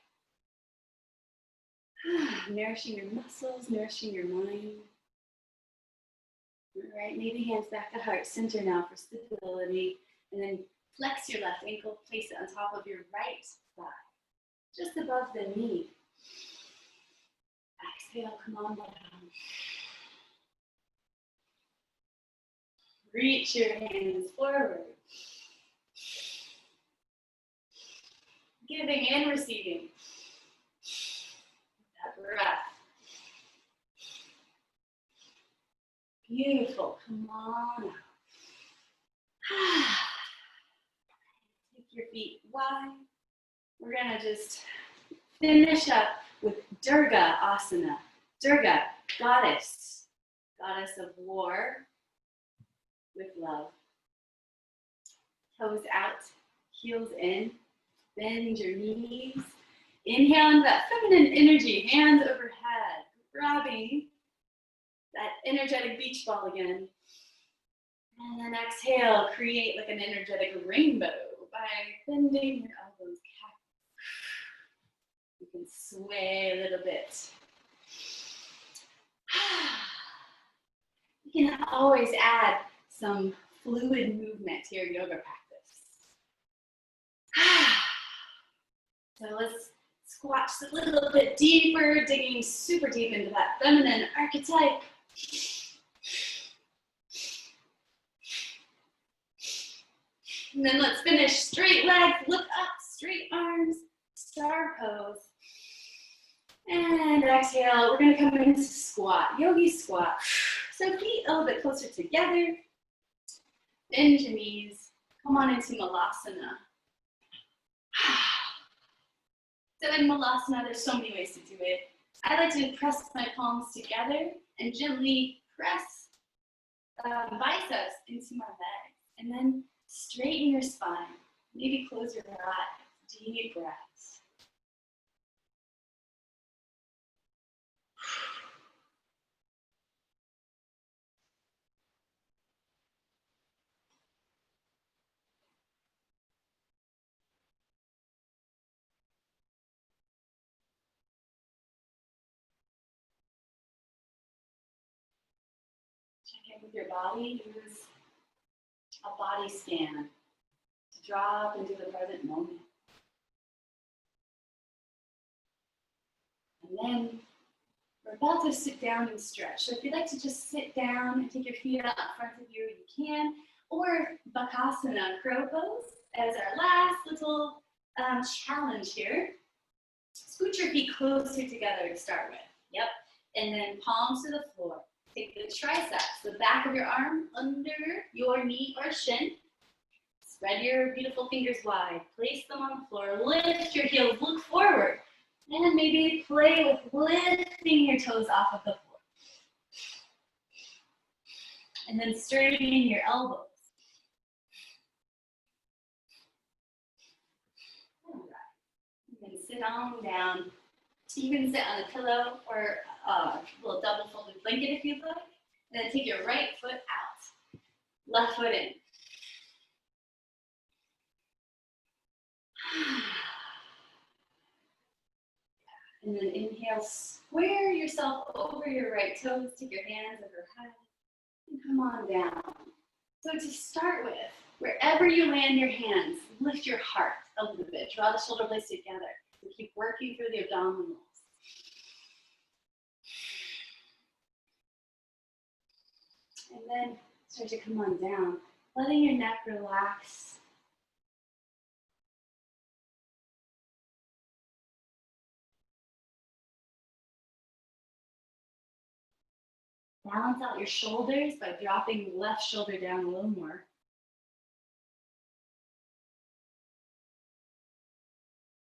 Nourishing your muscles, nourishing your mind. All right, maybe hands back to heart center now for stability, and then flex your left ankle, place it on top of your right thigh, just above the knee. Exhale, come on down. Reach your hands forward. Giving and receiving. That breath. Beautiful. Come on out. Take your feet wide. We're going to just finish up with Durga Asana. Durga, goddess. Goddess of war with love. Toes out, heels in. Bend your knees. Inhale into that feminine energy, hands overhead, grabbing that energetic beach ball again. And then exhale, create like an energetic rainbow by bending your elbows. You can sway a little bit. You can always add some fluid movement to your yoga practice. So let's squat just a little bit deeper, digging super deep into that feminine archetype. And then let's finish straight legs, look up, straight arms, star pose. And exhale, we're gonna come into squat, yogi squat. So feet a little bit closer together. Bend your knees, come on into Malasana. So in Malasana, there's so many ways to do it. I like to press my palms together and gently press biceps into my legs. And then straighten your spine. Maybe close your eyes. Deep breaths. Check in with your body. Use a body scan to drop into the present moment. And then we're about to sit down and stretch. So if you'd like to just sit down and take your feet out in front of you, you can. Or Bakasana, crow pose, as our last little challenge here. Scoot your feet closer together to start with. Yep. And then palms to the floor. Take the triceps, the back of your arm under your knee or shin. Spread your beautiful fingers wide. Place them on the floor. Lift your heels. Look forward. And maybe play with lifting your toes off of the floor. And then straightening your elbows. All right. And then sit on down. You can sit on a pillow or a little double folded blanket if you'd like. And then take your right foot out. Left foot in. And then inhale, square yourself over your right toes, take your hands overhead, and come on down. So to start with, wherever you land your hands, lift your heart a little bit. Draw the shoulder blades together. And keep working through the abdominals. And then start to come on down, letting your neck relax. Balance out your shoulders by dropping the left shoulder down a little more.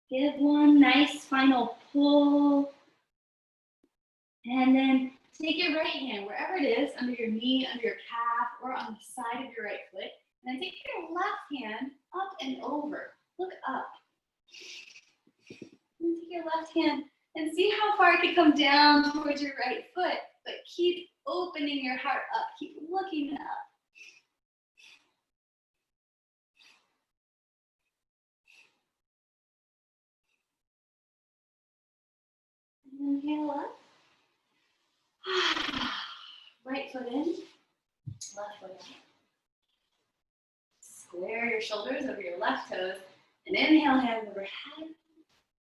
Give one nice final pull. And then take your right hand, wherever it is, under your knee, under your calf, or on the side of your right foot. And then take your left hand up and over. Look up. And take your left hand and see how far it can come down towards your right foot. But keep opening your heart up. Keep looking up. And inhale up. Right foot in, left foot out. Square your shoulders over your left toes. And inhale, hands overhead.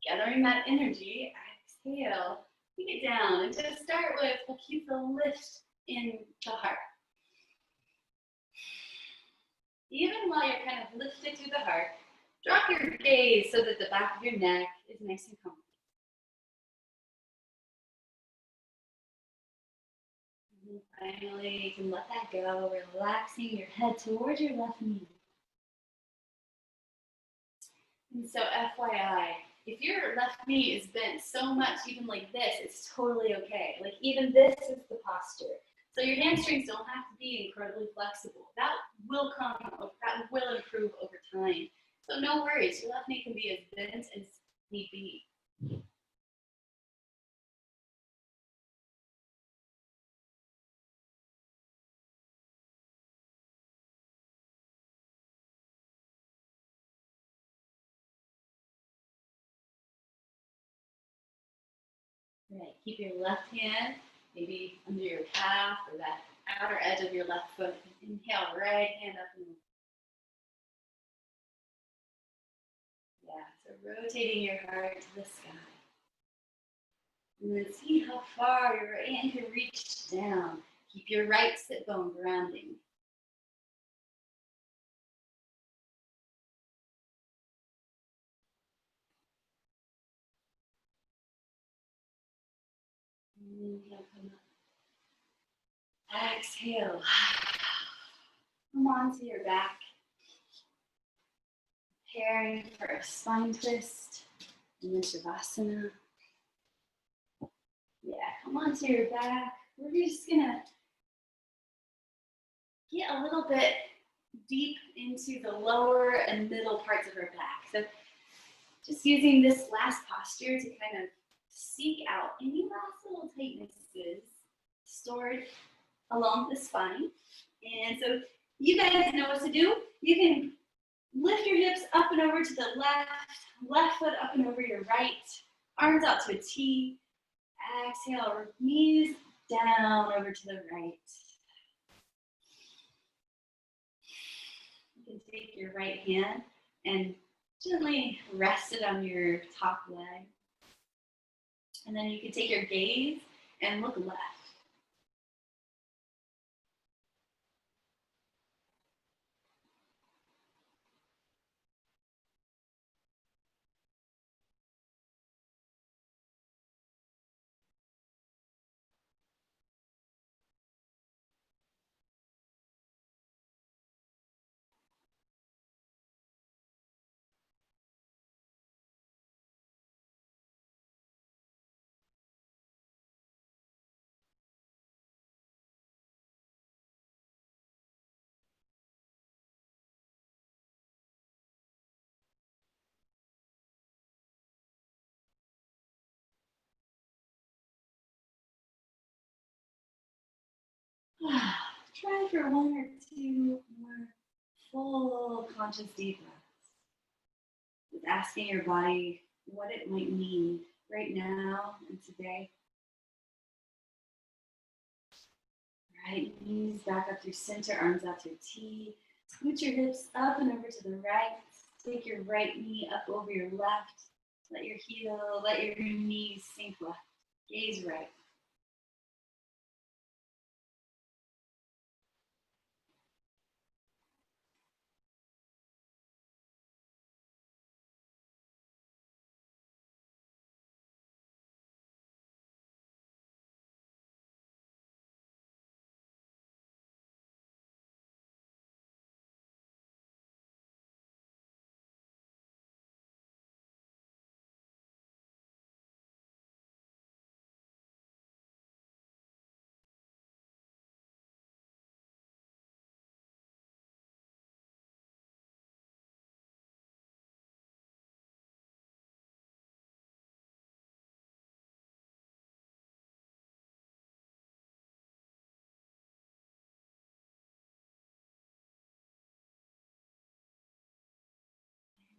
Gathering that energy. Exhale. Take it down. And to start with, we'll keep the lift in the heart. Even while you're kind of lifted through the heart, drop your gaze so that the back of your neck is nice and comfortable. And finally, you can let that go, relaxing your head towards your left knee. And so FYI, if your left knee is bent so much, even like this, it's totally okay. Like even this is the posture. So your hamstrings don't have to be incredibly flexible. That will improve over time. So no worries, your left knee can be as bent as need be. Right, keep your left hand maybe under your calf or that outer edge of your left foot. Inhale, right hand up and over. Yeah, so rotating your heart to the sky. And then see how far your right hand can reach down. Keep your right sit bone grounding. Inhale, come up. Exhale. Come onto your back. Preparing for a spine twist and then Shavasana. Yeah, come onto your back. We're just gonna get a little bit deep into the lower and middle parts of our back. So just using this last posture to kind of seek out any last little tightnesses stored along the spine. And so you guys know what to do. You can lift your hips up and over to the left foot up and over your right, arms out to a T. Exhale, knees down over to the right. can take your right hand and gently rest it on your top leg. And then you can take your gaze and look left. Try for 1 or 2 more full conscious deep breaths. Just asking your body what it might need right now and today. Right knees back up through center, arms out to a T. Scoot your hips up and over to the right. Take your right knee up over your left. Let your knees sink left. Gaze right.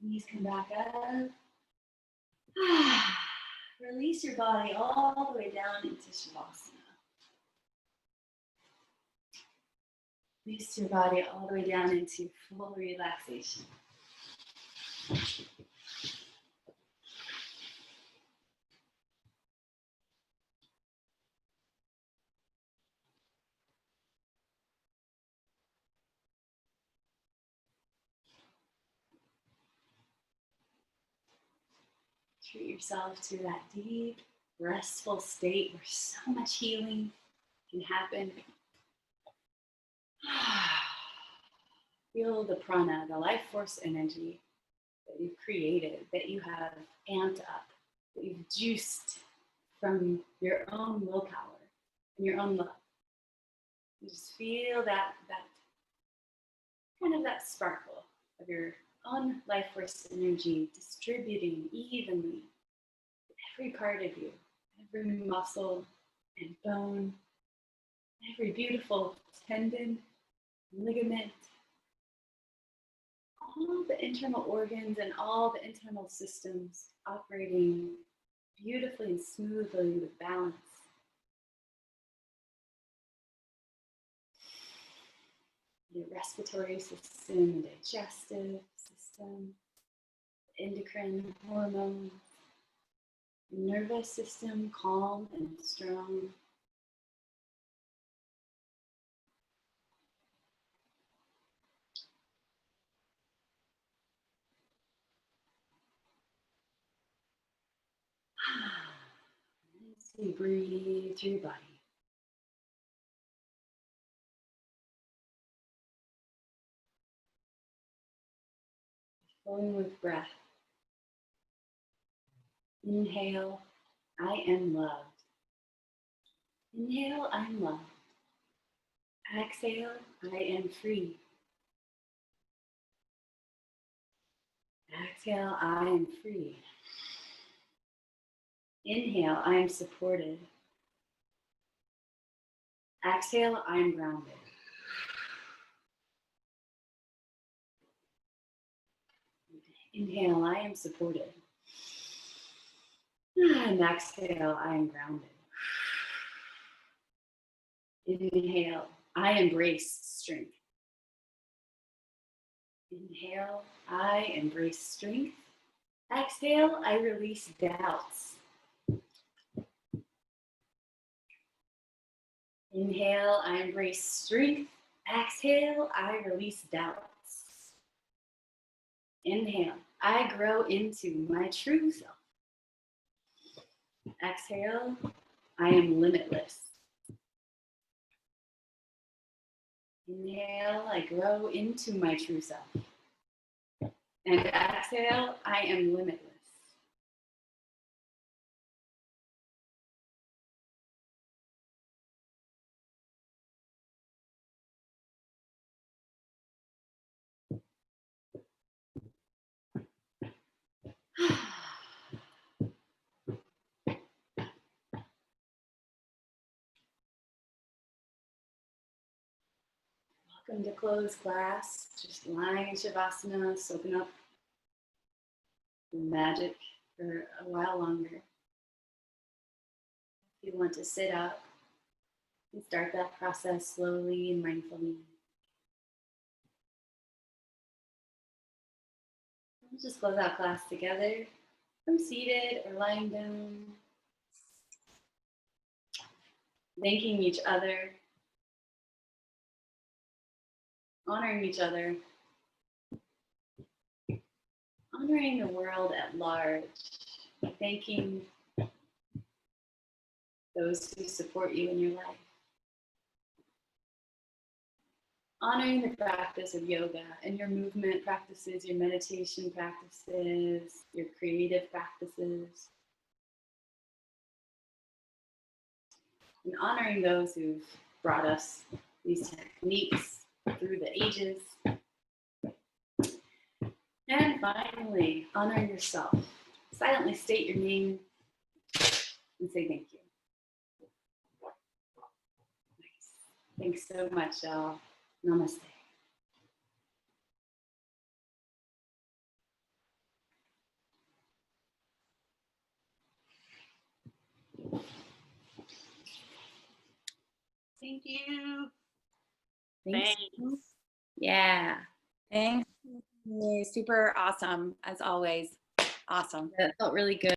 Knees come back up. Release your body all the way down into Shavasana. Release your body all the way down into full relaxation. Treat yourself to that deep, restful state where so much healing can happen. Feel the prana, the life force energy that you've created, that you have amped up, that you've juiced from your own willpower and your own love. You just feel that kind of that sparkle of your own life force energy distributing evenly every part of you, every muscle and bone, every beautiful tendon, ligament, all the internal organs and all the internal systems operating beautifully and smoothly with balance. Your respiratory system, digestive system, endocrine hormones, nervous system calm and strong. As you breathe through your body. Flowing with breath. Inhale, I am loved. Inhale, I am loved. Exhale, I am free. Exhale, I am free. Inhale, I am supported. Exhale, I am grounded. Inhale, I am supported. And exhale, I am grounded. Inhale, I embrace strength. Inhale, I embrace strength. Exhale, I release doubts. Inhale, I embrace strength. Exhale, I release doubts. Inhale, I grow into my true self. Exhale, I am limitless. Inhale, I grow into my true self. And exhale, I am limitless. Welcome to closed class. Just lying in Shavasana, soaking up the magic for a while longer. If you want to sit up, and start that process slowly and mindfully. We'll just close out class together from seated or lying down. Thanking each other, honoring each other, honoring the world at large, thanking those who support you in your life. Honoring the practice of yoga and your movement practices, your meditation practices, your creative practices. And honoring those who've brought us these techniques through the ages. And finally, honoring yourself. Silently state your name and say thank you. Nice. Thanks so much, y'all. Namaste. Thank you. Thanks. Thanks. Yeah, Thanks. Super awesome, as always. Awesome. that felt really good.